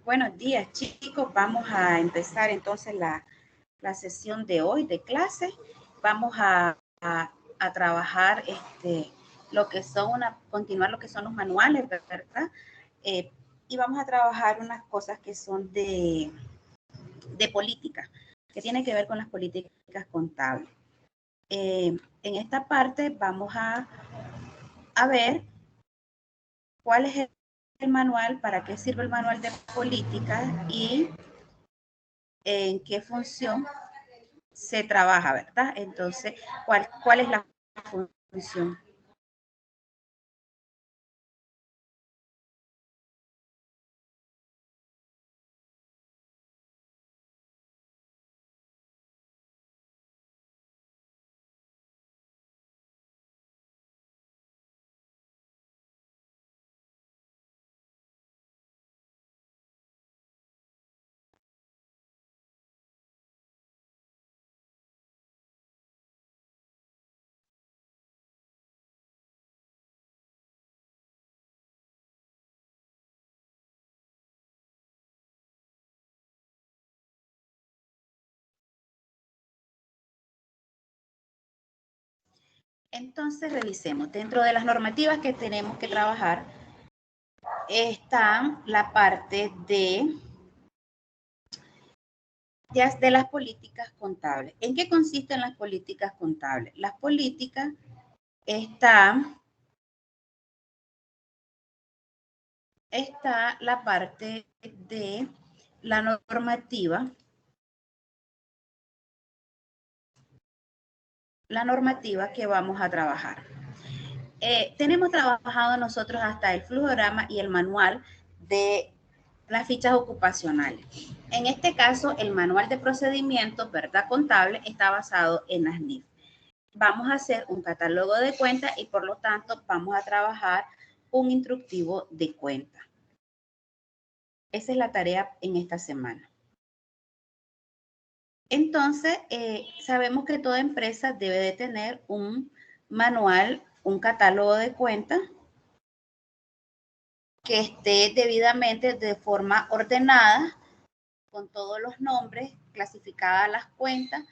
Buenos días, chicos. Vamos a empezar entonces la sesión de hoy de clase. Vamos a trabajar lo que son continuar lo que son los manuales, ¿verdad? Y vamos a trabajar unas cosas que son de política, que tienen que ver con las políticas contables. En esta parte vamos a ver cuál es el manual, para qué sirve el manual de política y en qué función se trabaja, ¿verdad? Entonces, ¿cuál es la función? Entonces, revisemos. Dentro de las normativas que tenemos que trabajar está la parte de las políticas contables. ¿En qué consisten las políticas contables? Las políticas está la parte de la normativa que vamos a trabajar. Tenemos trabajado nosotros hasta el flujograma y el manual de las fichas ocupacionales. En este caso, el manual de procedimientos, ¿verdad? Contable, está basado en las NIF. Vamos a hacer un catálogo de cuentas y por lo tanto vamos a trabajar un instructivo de cuenta. Esa es la tarea en esta semana. Entonces, sabemos que toda empresa debe de tener un manual, un catálogo de cuentas que esté debidamente de forma ordenada, con todos los nombres, clasificadas las cuentas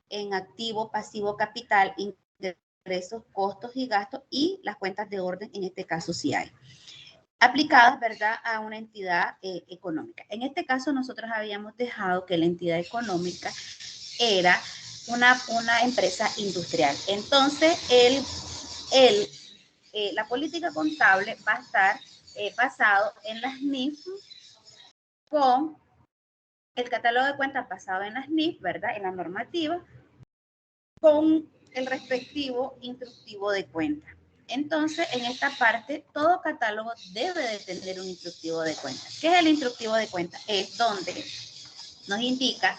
en activo, pasivo, capital, ingresos, costos y gastos y las cuentas de orden, en este caso sí hay, aplicadas, ¿verdad?, a una entidad económica. En este caso nosotros habíamos dejado que la entidad económica era una empresa industrial. Entonces, la política contable va a estar basado en las NIF con el catálogo de cuentas basado en las NIF, ¿verdad?, en la normativa, con el respectivo instructivo de cuenta. Entonces, en esta parte, todo catálogo debe de tener un instructivo de cuenta. ¿Qué es el instructivo de cuenta? Es donde nos indica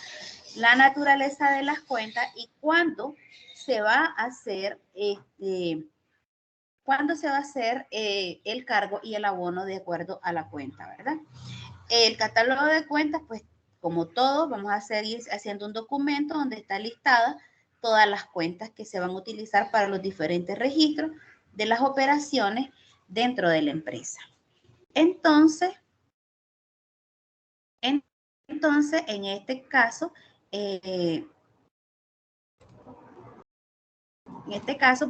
la naturaleza de las cuentas y cuándo se va a hacer el cargo y el abono de acuerdo a la cuenta, ¿verdad? El catálogo de cuentas, pues, como todo, vamos a seguir haciendo un documento donde está listada todas las cuentas que se van a utilizar para los diferentes registros de las operaciones dentro de la empresa. Entonces, en este caso,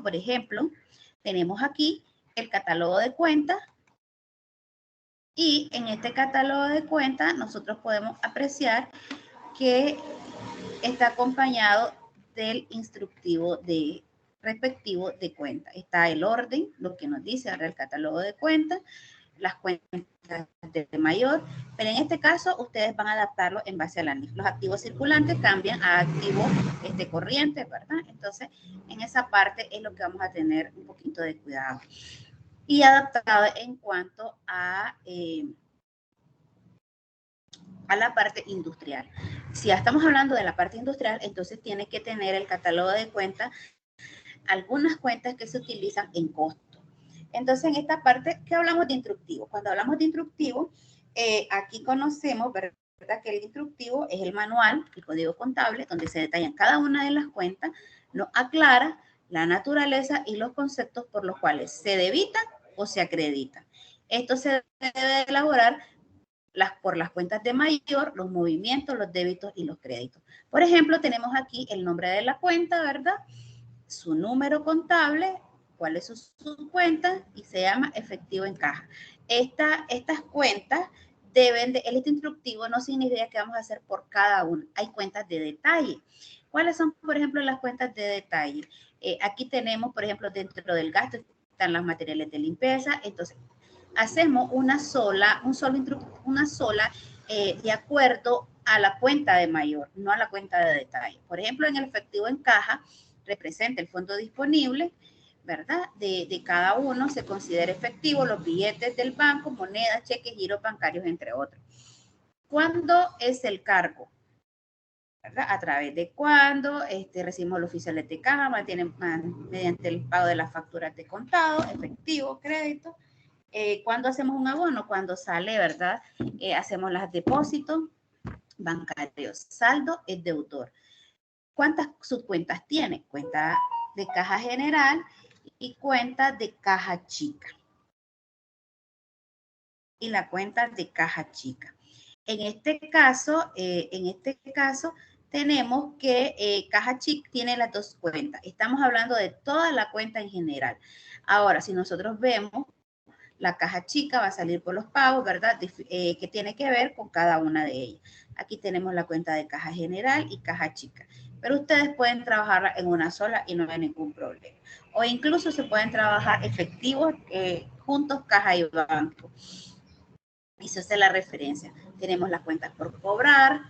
por ejemplo, tenemos aquí el catálogo de cuentas y en este catálogo de cuentas nosotros podemos apreciar que está acompañado del instructivo respectivo de cuenta. Está el orden, lo que nos dice ahora el catálogo de cuentas, las cuentas de mayor, pero en este caso ustedes van a adaptarlo en base a la NIF. Los activos circulantes cambian a activos corrientes, ¿verdad? Entonces, en esa parte es lo que vamos a tener un poquito de cuidado. Y adaptado en cuanto a la parte industrial. Si ya estamos hablando de la parte industrial, entonces tiene que tener el catálogo de cuentas algunas cuentas que se utilizan en costo. Entonces, en esta parte, ¿qué hablamos de instructivo? Cuando hablamos de instructivo, aquí conocemos, ¿verdad?, que el instructivo es el manual, el código contable, donde se detallan cada una de las cuentas, nos aclara la naturaleza y los conceptos por los cuales se debitan o se acreditan. Esto se debe elaborar por las cuentas de mayor, los movimientos, los débitos y los créditos. Por ejemplo, tenemos aquí el nombre de la cuenta, ¿verdad? Su número contable, cuál es su cuenta y se llama efectivo en caja. Estas cuentas deben de, este instructivo no significa que vamos a hacer por cada una. Hay cuentas de detalle. ¿Cuáles son, por ejemplo, las cuentas de detalle? Aquí tenemos, por ejemplo, dentro del gasto están los materiales de limpieza. Entonces, hacemos una sola de acuerdo a la cuenta de mayor, no a la cuenta de detalle. Por ejemplo, en el efectivo en caja representa el fondo disponible, ¿verdad? De cada uno se considera efectivo los billetes del banco, monedas, cheques, giros bancarios, entre otros. ¿Cuándo es el cargo? ¿Verdad? A través de cuándo recibimos los oficiales de caja, mediante el pago de las facturas de contado, efectivo, crédito. ¿Cuándo hacemos un abono? Cuando sale, ¿verdad? Hacemos los depósitos bancarios. Saldo es deudor. ¿Cuántas subcuentas tiene? Cuenta de caja general y cuenta de caja chica. Y la cuenta de caja chica. En este caso tenemos que caja chica tiene las dos cuentas. Estamos hablando de toda la cuenta en general. Ahora, si nosotros vemos, la caja chica va a salir por los pagos, ¿verdad? Que tiene que ver con cada una de ellas. Aquí tenemos la cuenta de caja general y caja chica. Pero ustedes pueden trabajarla en una sola y no hay ningún problema. O incluso se pueden trabajar efectivos juntos, caja y banco. Eso es la referencia. Tenemos las cuentas por cobrar,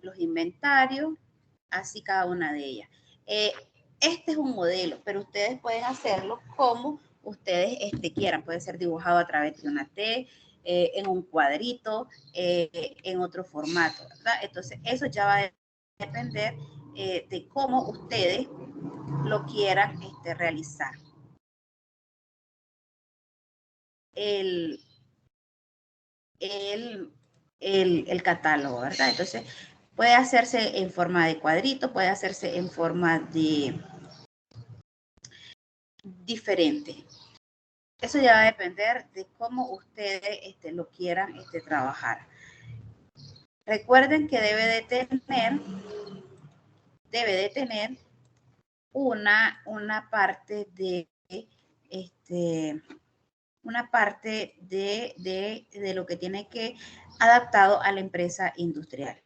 los inventarios, así cada una de ellas. Este es un modelo, pero ustedes pueden hacerlo como ustedes quieran. Puede ser dibujado a través de una T, en un cuadrito, en otro formato, ¿verdad? Entonces, eso ya va a depender de cómo ustedes lo quieran realizar. El catálogo, ¿verdad? Entonces, puede hacerse en forma de cuadrito, puede hacerse en forma de diferente. Eso ya va a depender de cómo ustedes lo quieran trabajar. Recuerden que debe de tener una parte de lo que tiene que adaptado a la empresa industrial.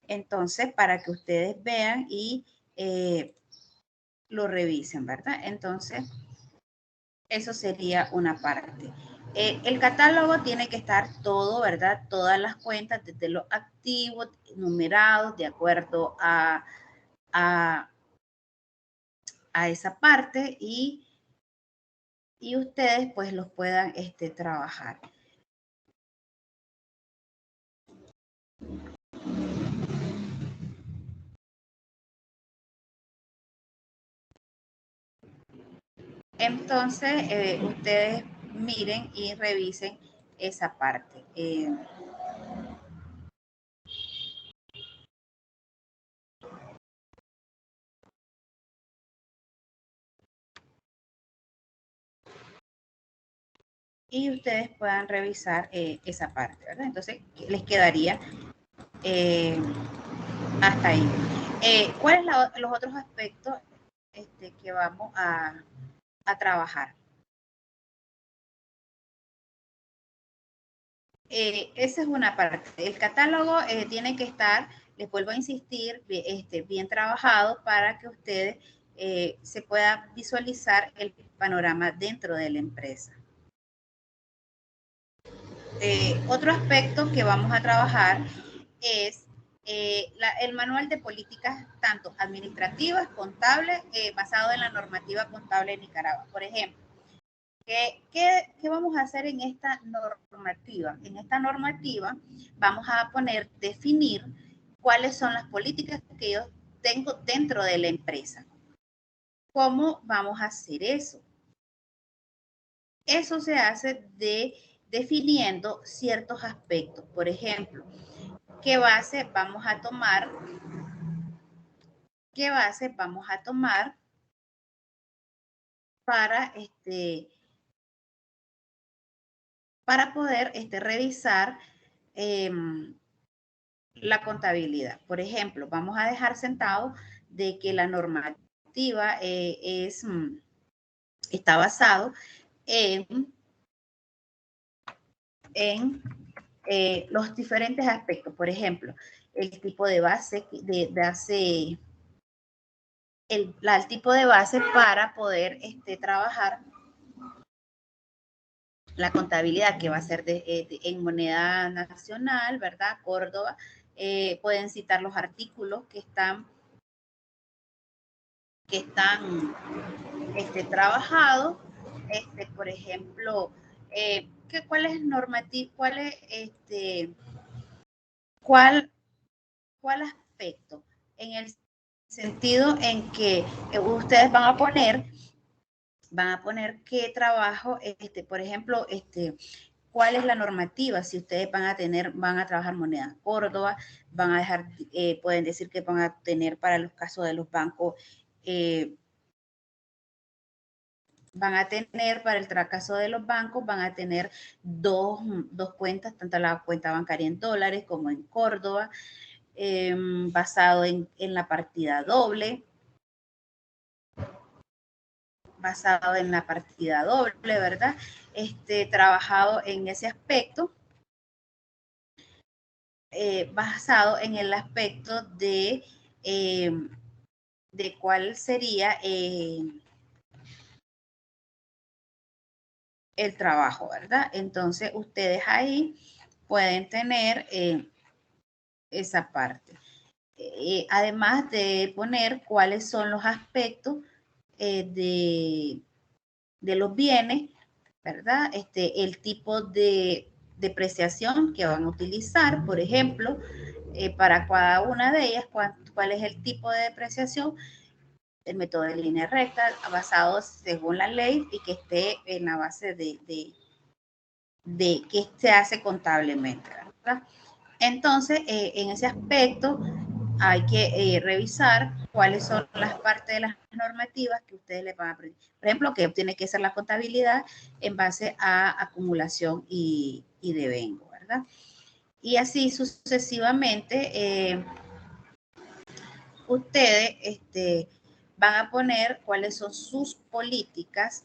Entonces, para que ustedes vean y lo revisen, ¿verdad? Entonces, eso sería una parte. El catálogo tiene que estar todo, ¿verdad? Todas las cuentas, desde los activos, numerados, de acuerdo a esa parte y ustedes pues los puedan trabajar. Entonces, ustedes miren y revisen esa parte. Y ustedes puedan revisar esa parte, ¿verdad? Entonces, les quedaría hasta ahí. ¿Cuáles son los otros aspectos que vamos a trabajar? Esa es una parte. El catálogo tiene que estar, les vuelvo a insistir, bien trabajado para que ustedes se pueda visualizar el panorama dentro de la empresa. Otro aspecto que vamos a trabajar es el manual de políticas tanto administrativas, contables, basado en la normativa contable de Nicaragua. Por ejemplo, ¿qué vamos a hacer en esta normativa? En esta normativa vamos a definir cuáles son las políticas que yo tengo dentro de la empresa. ¿Cómo vamos a hacer eso? Eso se hace definiendo ciertos aspectos. Por ejemplo, ¿qué base vamos a tomar? ¿Qué base vamos a tomar para para poder revisar la contabilidad. Por ejemplo, vamos a dejar sentado de que la normativa está basado en los diferentes aspectos. Por ejemplo, el tipo de base, el tipo de base para poder trabajar la contabilidad, que va a ser en moneda nacional, ¿verdad? Córdoba. Pueden citar los artículos que están trabajados. Por ejemplo, ¿cuál es normativo? ¿Cuál aspecto? En el sentido en que ustedes van a poner qué trabajo, por ejemplo, cuál es la normativa, si ustedes van a trabajar moneda Córdoba, van a dejar, pueden decir que van a tener para los casos de los bancos, van a tener para el caso de los bancos, van a tener dos cuentas, tanto la cuenta bancaria en dólares como en Córdoba, basado en la partida doble, ¿verdad? Trabajado en ese aspecto, basado en el aspecto de cuál sería el trabajo, ¿verdad? Entonces, ustedes ahí pueden tener esa parte. Además de poner cuáles son los aspectos de los bienes, ¿verdad? El tipo de depreciación que van a utilizar, por ejemplo, para cada una de ellas, cuál es el tipo de depreciación, el método de línea recta, basado según la ley y que esté en la base de que se hace contablemente, ¿verdad? Entonces, en ese aspecto hay que revisar cuáles son las partes de las normativas que ustedes les van a aprender. Por ejemplo, que tiene que ser la contabilidad en base a acumulación y devengo, ¿verdad? Y así sucesivamente, ustedes van a poner cuáles son sus políticas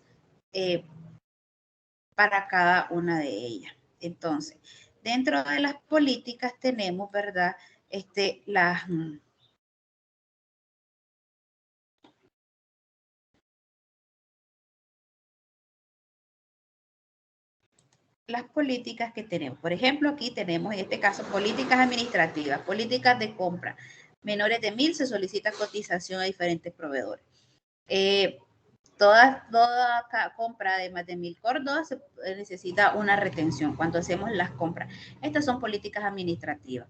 para cada una de ellas. Entonces, dentro de las políticas tenemos, ¿verdad? Las políticas que tenemos. Por ejemplo, aquí tenemos en este caso políticas administrativas, políticas de compra. Menores de 1,000 se solicita cotización a diferentes proveedores. Toda compra de más de 1,000 córdobas se necesita una retención cuando hacemos las compras. Estas son políticas administrativas.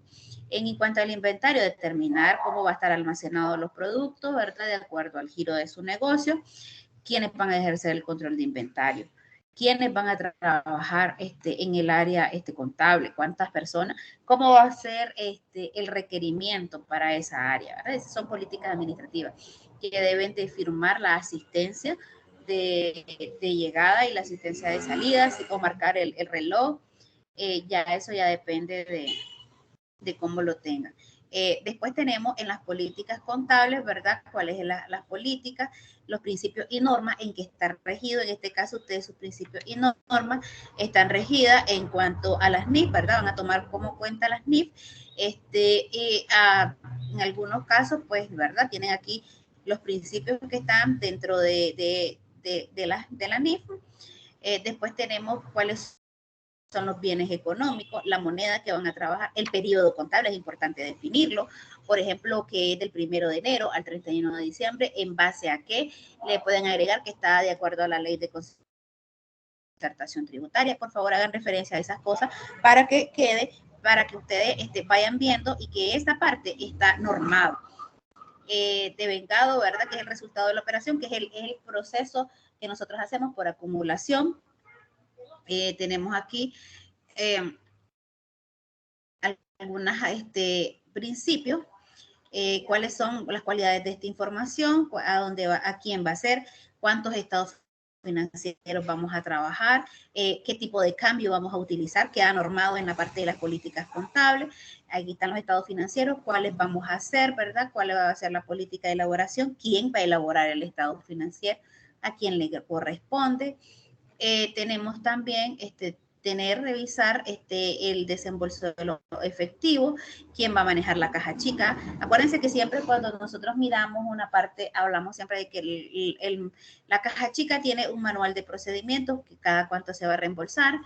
En cuanto al inventario, determinar cómo va a estar almacenado los productos, ¿verdad? De acuerdo al giro de su negocio, quiénes van a ejercer el control de inventario, quiénes van a trabajar en el área contable, cuántas personas, cómo va a ser el requerimiento para esa área, ¿verdad? Esas son políticas administrativas que deben de firmar la asistencia de llegada y la asistencia de salida, o marcar el reloj, ya eso ya depende de cómo lo tengan. Después tenemos en las políticas contables, ¿verdad? ¿Cuáles son las políticas, los principios y normas en que está regido? En este caso, ustedes sus principios y normas están regidas en cuanto a las NIF, ¿verdad? Van a tomar como cuenta las NIF. En algunos casos, pues, ¿verdad? Tienen aquí los principios que están dentro de la NIF. Después tenemos cuáles son los bienes económicos, la moneda que van a trabajar, el periodo contable, es importante definirlo, por ejemplo, que es del 1 de enero al 31 de diciembre, en base a qué le pueden agregar que está de acuerdo a la ley de concertación tributaria. Por favor, hagan referencia a esas cosas para que quede, para que ustedes vayan viendo y que esta parte está normada. Devengado, ¿verdad? Que es el resultado de la operación, que es el proceso que nosotros hacemos por acumulación. Tenemos aquí algunos principios, cuáles son las cualidades de esta información, a dónde va, a quién va a ser, cuántos estados financieros vamos a trabajar, qué tipo de cambio vamos a utilizar, queda normado en la parte de las políticas contables. Aquí están los estados financieros, cuáles vamos a hacer, ¿verdad? ¿Cuál va a ser la política de elaboración? ¿Quién va a elaborar el estado financiero? ¿A quién le corresponde? Tenemos también revisar el desembolso de los efectivos, quién va a manejar la caja chica. Acuérdense que siempre cuando nosotros miramos una parte, hablamos siempre de que la caja chica tiene un manual de procedimientos, que cada cuánto se va a reembolsar,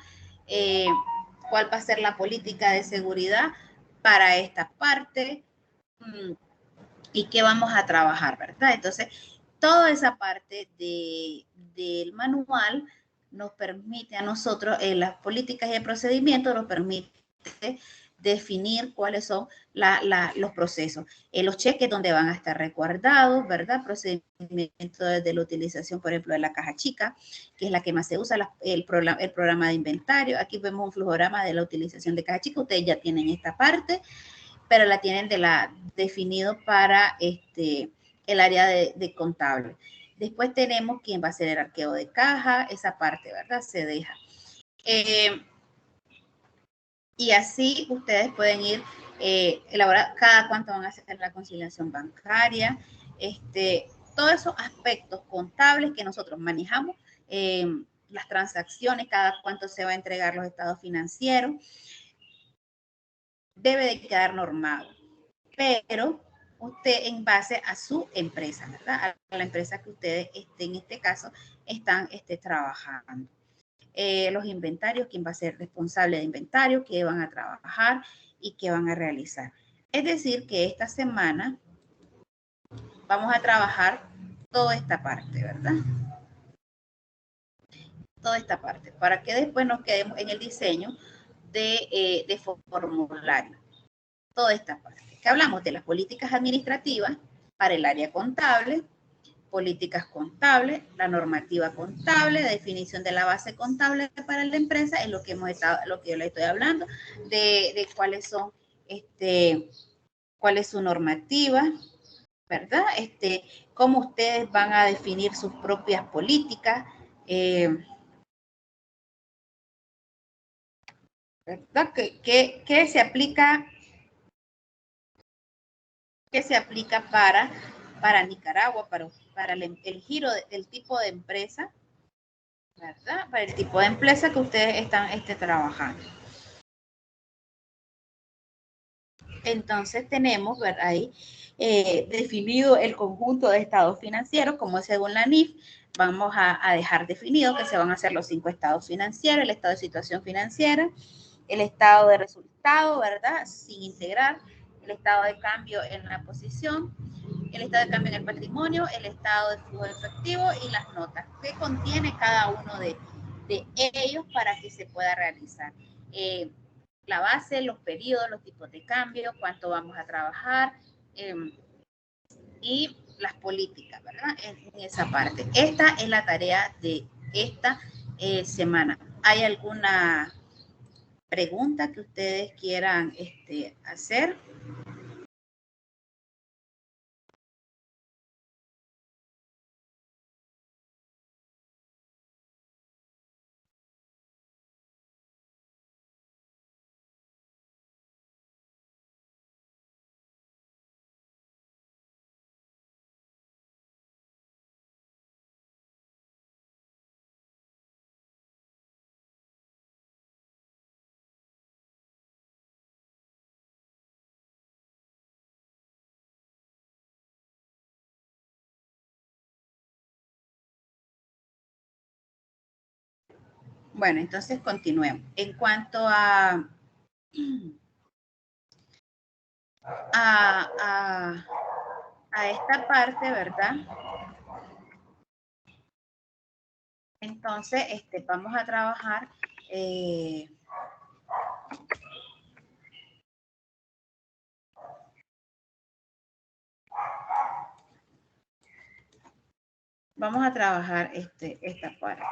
cuál va a ser la política de seguridad para esta parte y qué vamos a trabajar, ¿verdad? Entonces, toda esa parte del manual nos permite a nosotros, las políticas y el procedimiento nos permite definir cuáles son los procesos. Los cheques donde van a estar resguardados, ¿verdad? Procedimiento de la utilización, por ejemplo, de la caja chica, que es la que más se usa, el programa de inventario. Aquí vemos un flujograma de la utilización de caja chica. Ustedes ya tienen esta parte, pero la tienen definido para el área de contable. Después tenemos quién va a ser el arqueo de caja, esa parte, ¿verdad? Se deja. Y así ustedes pueden ir elaborar cada cuánto van a hacer la conciliación bancaria, todos esos aspectos contables que nosotros manejamos, las transacciones, cada cuánto se va a entregar los estados financieros, debe de quedar normado, pero usted en base a su empresa, ¿verdad? A la empresa que ustedes en este caso están trabajando. Los inventarios, quién va a ser responsable de inventario, qué van a trabajar y qué van a realizar. Es decir, que esta semana vamos a trabajar toda esta parte, ¿verdad? Toda esta parte, para que después nos quedemos en el diseño de formulario. Toda esta parte. Que hablamos de las políticas administrativas para el área contable, políticas contables, la normativa contable, la definición de la base contable para la empresa, es lo que lo que yo le estoy hablando, de cuáles son, cuál es su normativa, ¿verdad? Cómo ustedes van a definir sus propias políticas, ¿verdad? ¿Qué se aplica? ¿Qué se aplica para Nicaragua, para el giro del tipo de empresa, ¿verdad? Para el tipo de empresa que ustedes están trabajando. Entonces tenemos, ¿verdad? Ahí definido el conjunto de estados financieros, como según la NIF, vamos a dejar definido que se van a hacer los 5 estados financieros, el estado de situación financiera, el estado de resultado, ¿verdad? Sin integrar, el estado de cambio en la posición, el estado de cambio en el patrimonio, el estado de flujo de efectivo y las notas que contiene cada uno de ellos para que se pueda realizar. La base, los periodos, los tipos de cambio, cuánto vamos a trabajar y las políticas, ¿verdad? En esa parte. Esta es la tarea de esta semana. ¿Hay alguna pregunta que ustedes quieran hacer? Bueno, entonces continuemos. En cuanto a esta parte, ¿verdad? Entonces, vamos a trabajar esta parte.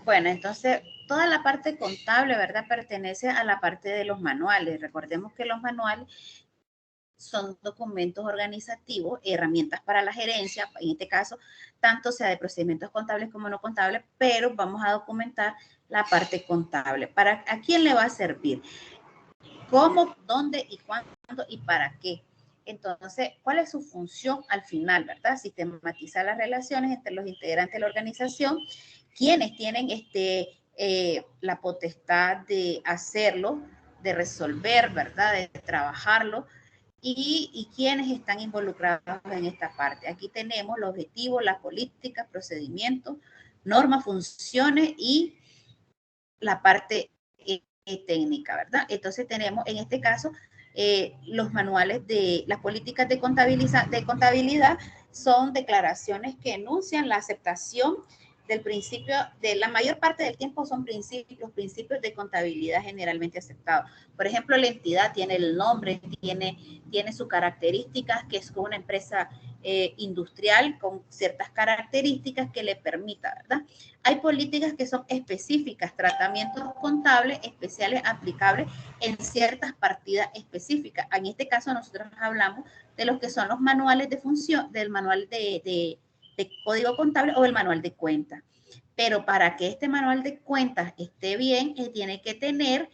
Bueno, entonces toda la parte contable, ¿verdad? Pertenece a la parte de los manuales. Recordemos que los manuales son documentos organizativos, herramientas para la gerencia, en este caso, tanto sea de procedimientos contables como no contables, pero vamos a documentar la parte contable. ¿A quién le va a servir? ¿Cómo, dónde y cuándo y para qué? Entonces, ¿cuál es su función al final, verdad? Sistematizar las relaciones entre los integrantes de la organización, quienes tienen la potestad de hacerlo, de resolver, ¿verdad? De trabajarlo, y quienes están involucrados en esta parte. Aquí tenemos los objetivos, las políticas, procedimientos, normas, funciones y la parte técnica, ¿verdad? Entonces tenemos en este caso los manuales de las políticas de contabilidad son declaraciones que enuncian la aceptación del principio, de la mayor parte del tiempo son los principios de contabilidad generalmente aceptados. Por ejemplo, la entidad tiene el nombre, tiene sus características, que es una empresa industrial con ciertas características que le permita, ¿verdad? Hay políticas que son específicas, tratamientos contables especiales aplicables en ciertas partidas específicas. En este caso nosotros hablamos de los que son los manuales de función, del manual de código contable o el manual de cuentas. Pero para que este manual de cuentas esté bien, tiene que tener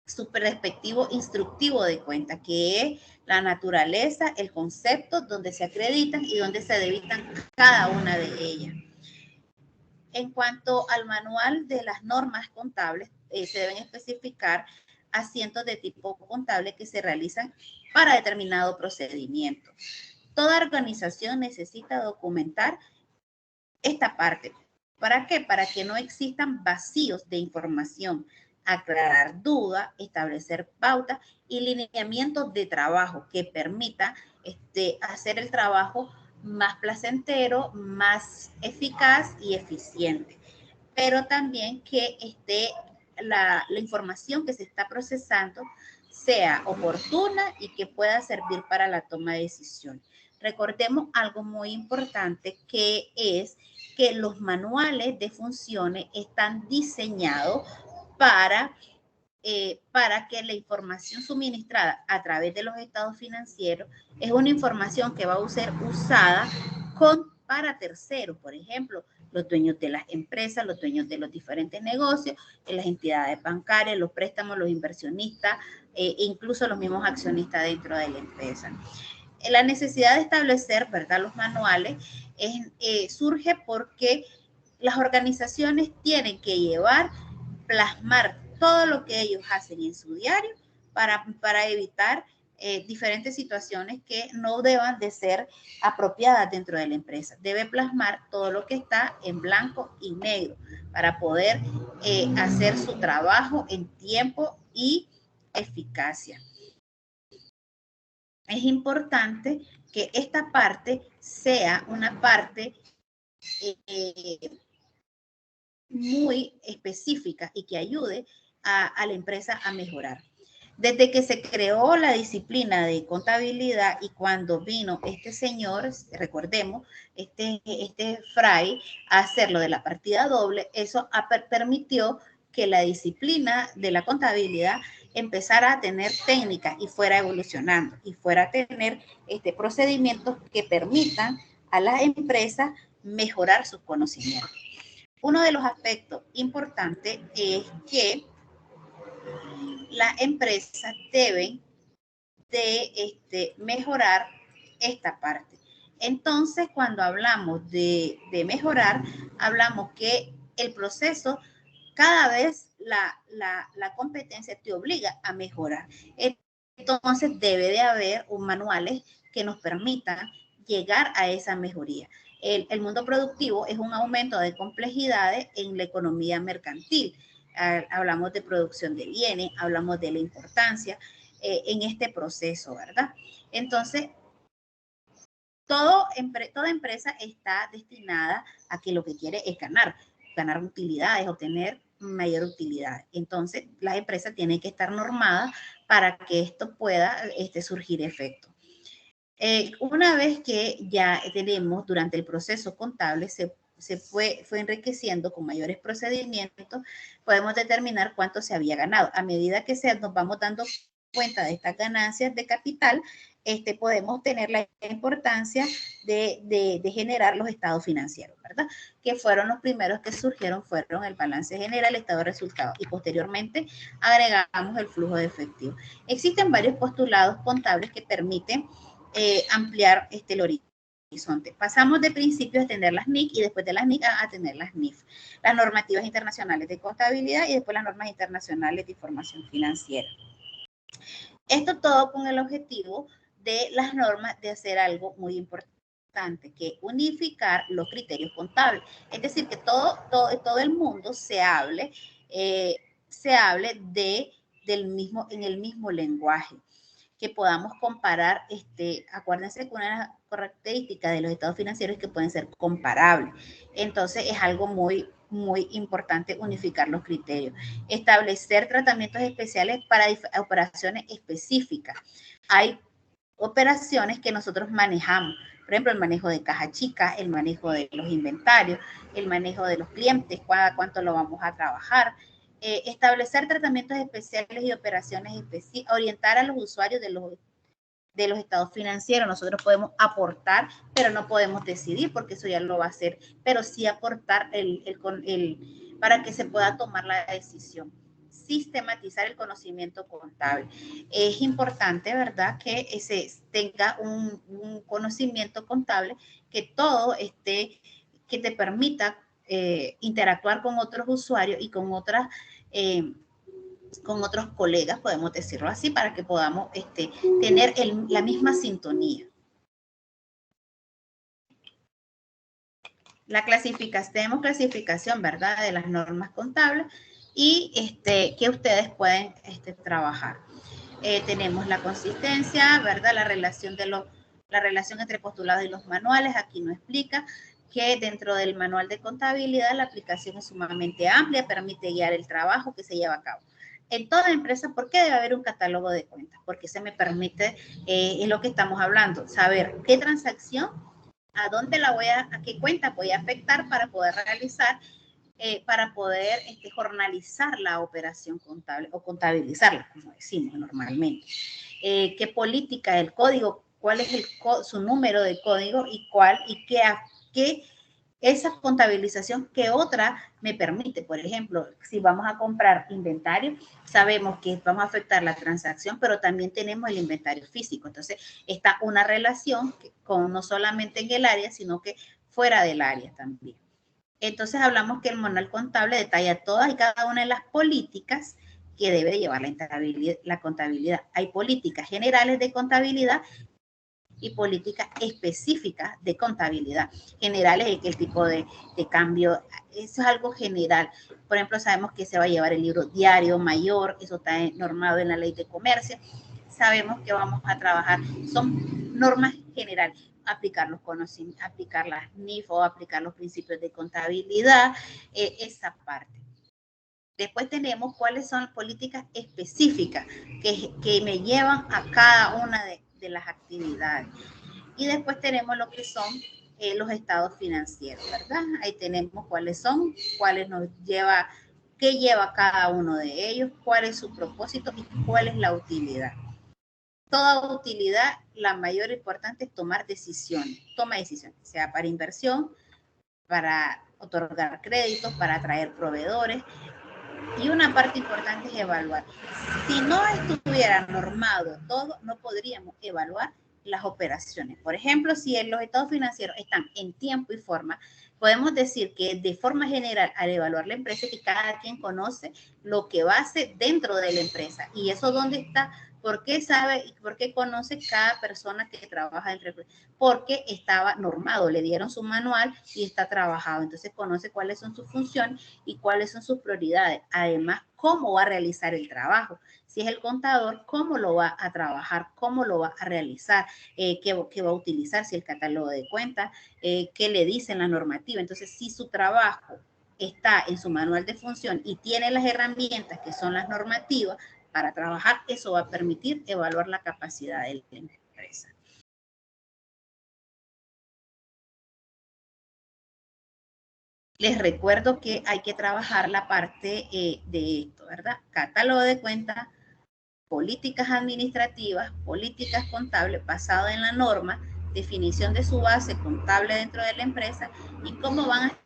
su respectivo instructivo de cuenta, que es la naturaleza, el concepto, donde se acreditan y donde se debitan cada una de ellas. En cuanto al manual de las normas contables, se deben especificar asientos de tipo contable que se realizan para determinado procedimiento. Toda organización necesita documentar esta parte. ¿Para qué? Para que no existan vacíos de información, aclarar dudas, establecer pautas y lineamientos de trabajo que permita hacer el trabajo más placentero, más eficaz y eficiente. Pero también que la información que se está procesando sea oportuna y que pueda servir para la toma de decisiones. Recordemos algo muy importante, que es que los manuales de funciones están diseñados para que la información suministrada a través de los estados financieros es una información que va a ser usada para terceros, por ejemplo, los dueños de las empresas, los dueños de los diferentes negocios, las entidades bancarias, los préstamos, los inversionistas, incluso los mismos accionistas dentro de la empresa. La necesidad de establecer, ¿verdad?, los manuales surge porque las organizaciones tienen que plasmar todo lo que ellos hacen en su diario para evitar diferentes situaciones que no deban de ser apropiadas dentro de la empresa. Debe plasmar todo lo que está en blanco y negro para poder hacer su trabajo en tiempo y eficacia. Es importante que esta parte sea una parte muy específica y que ayude a la empresa a mejorar. Desde que se creó la disciplina de contabilidad y cuando vino este señor, recordemos, este Fry, a hacerlo de la partida doble, eso permitió que la disciplina de la contabilidad empezara a tener técnicas y fuera evolucionando y fuera a tener procedimientos que permitan a las empresas mejorar sus conocimientos. Uno de los aspectos importantes es que las empresas deben de mejorar esta parte. Entonces, cuando hablamos de mejorar, hablamos que el proceso, cada vez la competencia te obliga a mejorar. Entonces, debe de haber un manuales que nos permitan llegar a esa mejoría. El mundo productivo es un aumento de complejidades en la economía mercantil. Hablamos de producción de bienes, hablamos de la importancia en este proceso, ¿verdad? Entonces, toda empresa está destinada a que lo que quiere es ganar utilidades, obtener mayor utilidad. Entonces, las empresas tienen que estar normadas para que esto pueda surgir efecto. Una vez que ya tenemos durante el proceso contable, se fue enriqueciendo con mayores procedimientos, podemos determinar cuánto se había ganado. A medida que nos vamos dando cuenta de estas ganancias de capital, podemos tener la importancia de generar los estados financieros, ¿verdad? Que fueron los primeros que surgieron, fueron el balance general, el estado de resultados, y posteriormente agregamos el flujo de efectivo. Existen varios postulados contables que permiten ampliar el horizonte. Pasamos de principio a tener las NIC y después de las NIC a tener las NIF, las normativas internacionales de contabilidad y después las normas internacionales de información financiera. Esto todo con el objetivo de las normas de hacer algo muy importante, que unificar los criterios contables. Es decir, que todo el mundo se hable en el mismo lenguaje, que podamos comparar, acuérdense que una característica de los estados financieros es que pueden ser comparables. Entonces es algo muy importante unificar los criterios. Establecer tratamientos especiales para operaciones específicas. Hay operaciones que nosotros manejamos, por ejemplo, el manejo de caja chica, el manejo de los inventarios, el manejo de los clientes, cuánto lo vamos a trabajar, establecer tratamientos especiales y operaciones específicas, orientar a los usuarios de los estados financieros. Nosotros podemos aportar, pero no podemos decidir, porque eso ya lo va a hacer, pero sí aportar para que se pueda tomar la decisión. Sistematizar el conocimiento contable. Es importante, ¿verdad?, que se tenga un conocimiento contable, que todo que te permita interactuar con otros usuarios y con otros colegas, podemos decirlo así, para que podamos tener la misma sintonía. Tenemos clasificación, ¿verdad?, de las normas contables y que ustedes pueden trabajar. Tenemos la consistencia, ¿verdad?, la relación entre postulados y los manuales. Aquí nos explica que dentro del manual de contabilidad la aplicación es sumamente amplia, permite guiar el trabajo que se lleva a cabo. En toda empresa, ¿por qué debe haber un catálogo de cuentas? Porque se me permite, es lo que estamos hablando, saber qué transacción, a qué cuenta voy a afectar para poder realizar, para poder jornalizar la operación contable o contabilizarla, como decimos normalmente. ¿Qué política, el código, cuál es su número de código y qué esa contabilización que otra me permite? Por ejemplo, si vamos a comprar inventario, sabemos que vamos a afectar la transacción, pero también tenemos el inventario físico. Entonces, está una relación no solamente en el área, sino que fuera del área también. Entonces, hablamos que el manual contable detalla todas y cada una de las políticas que debe llevar la contabilidad. Hay políticas generales de contabilidad y políticas específicas de contabilidad. Generales es que el tipo de cambio, eso es algo general. Por ejemplo, sabemos que se va a llevar el libro diario mayor, eso está normado en la ley de comercio. Sabemos que vamos a trabajar, son normas generales, aplicar los conocimientos, aplicar las NIF o aplicar los principios de contabilidad, esa parte. Después tenemos cuáles son las políticas específicas que me llevan a cada una de las actividades. Y después tenemos lo que son los estados financieros, ¿verdad? Ahí tenemos cuáles qué lleva cada uno de ellos, cuál es su propósito y cuál es la utilidad. Toda utilidad, la mayor importante es tomar decisiones. Toma decisiones, sea para inversión, para otorgar créditos, para atraer proveedores. Y una parte importante es evaluar. Si no estuviera normado todo, no podríamos evaluar las operaciones. Por ejemplo, si los estados financieros están en tiempo y forma, podemos decir que de forma general, al evaluar la empresa, que cada quien conoce lo que va a hacer dentro de la empresa. Y eso dónde está, por qué sabe y por qué conoce cada persona que trabaja dentro de la empresa. Porque estaba normado, le dieron su manual y está trabajado. Entonces conoce cuáles son sus funciones y cuáles son sus prioridades. Además, cómo va a realizar el trabajo. Si es el contador, cómo lo va a trabajar, cómo lo va a realizar, qué va a utilizar, si el catálogo de cuentas, qué le dicen la normativa. Entonces, si su trabajo está en su manual de función y tiene las herramientas que son las normativas para trabajar, eso va a permitir evaluar la capacidad de la empresa. Les recuerdo que hay que trabajar la parte de esto, ¿verdad? Catálogo de cuentas, políticas administrativas, políticas contables basado en la norma, definición de su base contable dentro de la empresa y cómo van a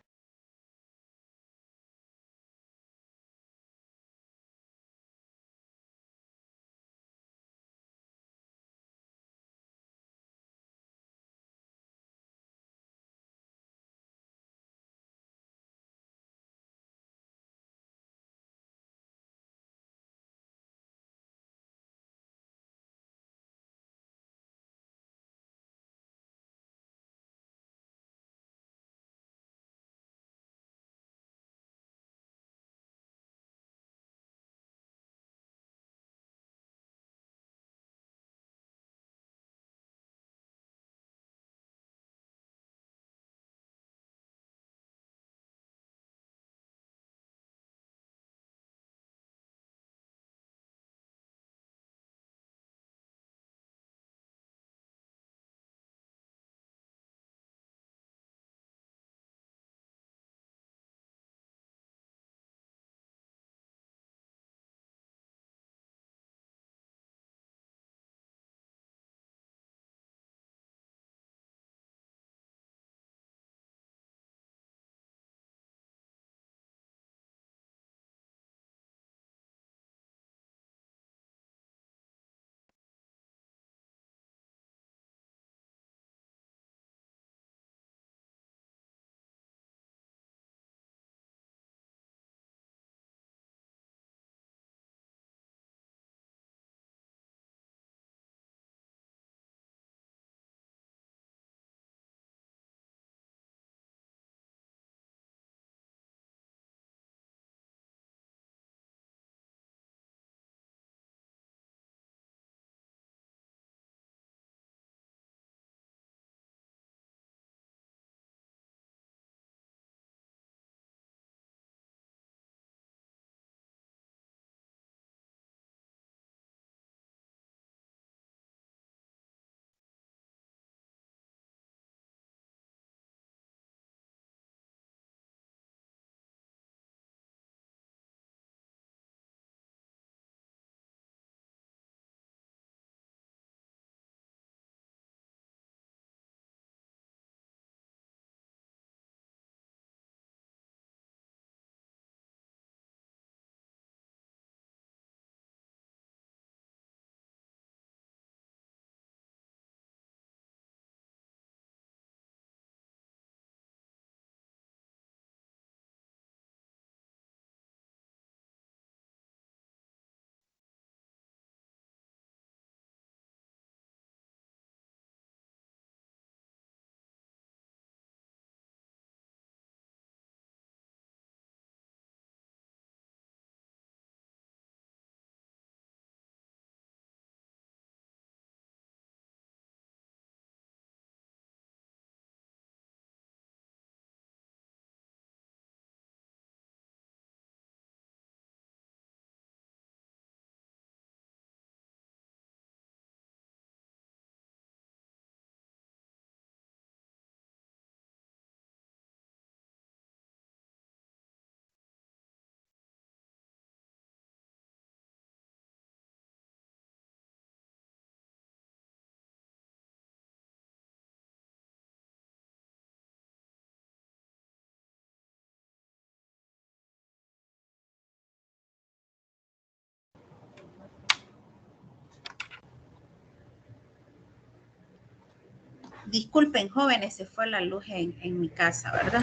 disculpen, jóvenes, se fue la luz en mi casa, ¿verdad?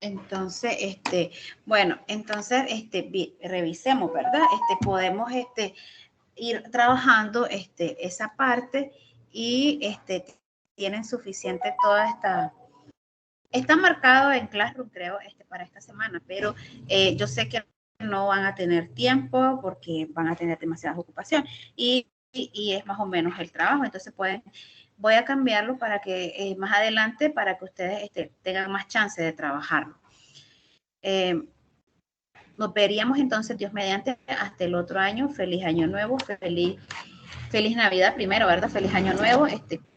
Entonces, bueno, entonces, revisemos, ¿verdad? Podemos, ir trabajando, esa parte y, tienen suficiente toda esta, está marcado en Classroom, creo, para esta semana, pero yo sé que no van a tener tiempo porque van a tener demasiadas ocupaciones y es más o menos el trabajo, entonces pueden, voy a cambiarlo para que más adelante, para que ustedes tengan más chance de trabajarlo. Eh, nos veríamos entonces, Dios mediante, hasta el otro año. Feliz año nuevo, feliz Navidad primero, ¿verdad? Feliz año nuevo.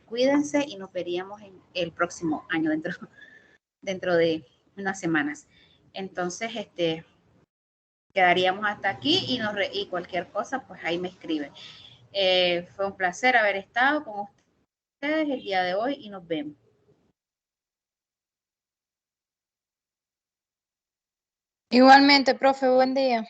Cuídense y nos veríamos en el próximo año, dentro de unas semanas. Entonces, quedaríamos hasta aquí y cualquier cosa, pues ahí me escriben. Fue un placer haber estado con ustedes el día de hoy y nos vemos. Igualmente, profe, buen día.